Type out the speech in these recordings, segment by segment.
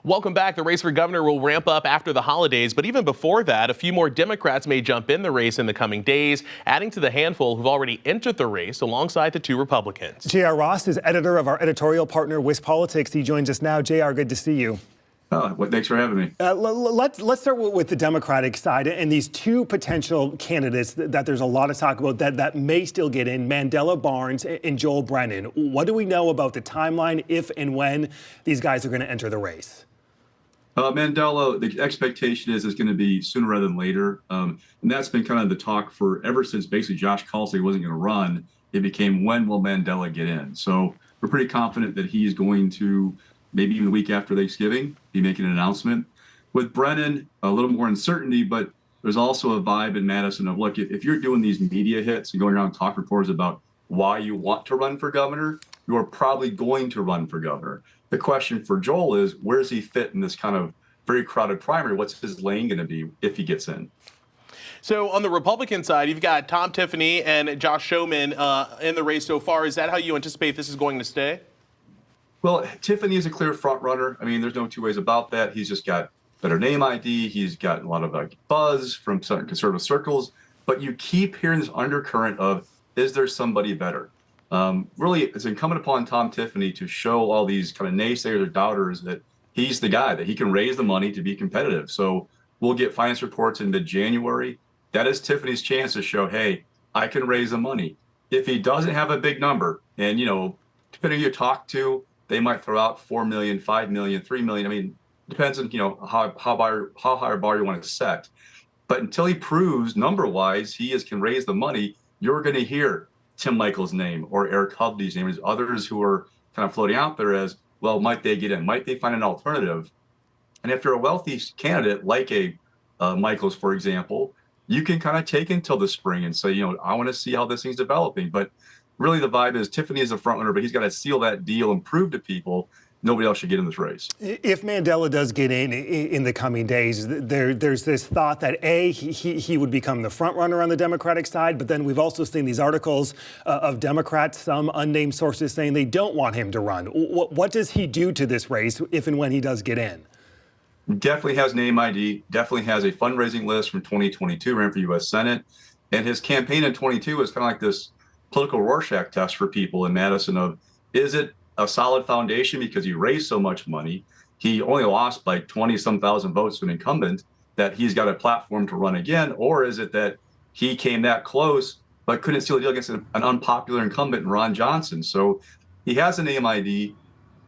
Welcome back. The race for governor will ramp up after the holidays, but even before that, a few more Democrats may jump in the race in the coming days, adding to the handful who've already entered the race alongside the two Republicans. J.R. Ross is editor of our editorial partner, WisPolitics. He joins us now. J.R., good to see you. Thanks for having me. Let's start with the Democratic side and these two potential candidates that there's a lot of talk about that may still get in, Mandela Barnes and Joel Brennan. What do we know about the timeline, if and when these guys are going to enter the race? Mandela, the expectation is it's going to be sooner rather than later. And that's been kind of the talk for ever since basically Josh Kalsi wasn't going to run. It became, when will Mandela get in? So we're pretty confident that he is going to, maybe even the week after Thanksgiving, be making an announcement. With Brennan, a little more uncertainty, but there's also a vibe in Madison of, look, if you're doing these media hits and going around talk reporters about why you want to run for governor, you are probably going to run for governor. The question for Joel is, where does he fit in this kind of very crowded primary? What's his lane going to be if he gets in? So on the Republican side, you've got Tom Tiffany and Josh Schoemann in the race so far. Is that how you anticipate this is going to stay? Well, Tiffany is a clear front runner. I mean, there's no two ways about that. He's just got better name ID. He's got a lot of buzz from certain conservative circles. But you keep hearing this undercurrent of, is there somebody better? Really, it's incumbent upon Tom Tiffany to show all these kind of naysayers or doubters that he's the guy, that he can raise the money to be competitive. So we'll get finance reports in mid-January. That is Tiffany's chance to show, hey, I can raise the money. If he doesn't have a big number, and, depending who you talk to, they might throw out 4 million, 5 million, 3 million. I mean, depends on, how high a bar you want to set. But until he proves number-wise he can raise the money, you're going to hear Tim Michael's name or Eric Hovde's name, as others who are kind of floating out there as, well, might they get in? Might they find an alternative? And if you're a wealthy candidate like a Michaels, for example, you can kind of take until the spring and say, I want to see how this thing's developing. But really the vibe is Tiffany is a front runner, but he's got to seal that deal and prove to people nobody else should get in this race. If Mandela does get in the coming days, there's this thought that he would become the front runner on the Democratic side, but then we've also seen these articles of Democrats, some unnamed sources saying they don't want him to run. What does he do to this race if and when he does get in? Definitely has name ID, definitely has a fundraising list from 2022, ran for U.S. Senate. And his campaign in 22 is kind of like this political Rorschach test for people in Madison of, is it a solid foundation because he raised so much money? He only lost by 20-some thousand votes to an incumbent, that he's got a platform to run again? Or is it that he came that close but couldn't seal a deal against an unpopular incumbent, Ron Johnson? So he has a name ID.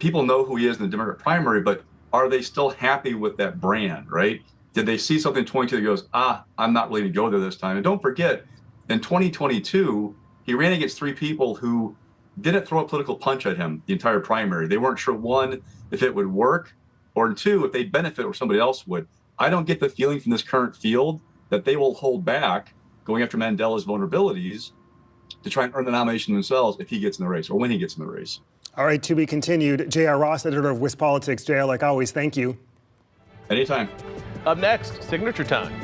People know who he is in the Democratic primary, but are they still happy with that brand, right? Did they see something in 22 that goes, I'm not really going to go there this time? And don't forget, in 2022, he ran against three people who didn't throw a political punch at him the entire primary. They weren't sure, one, if it would work, or two, if they'd benefit or somebody else would. I don't get the feeling from this current field that they will hold back going after Mandela's vulnerabilities to try and earn the nomination themselves if he gets in the race or when he gets in the race. All right, to be continued. J.R. Ross, editor of WisPolitics. J.R., like always, thank you. Anytime. Up next, Signature Time.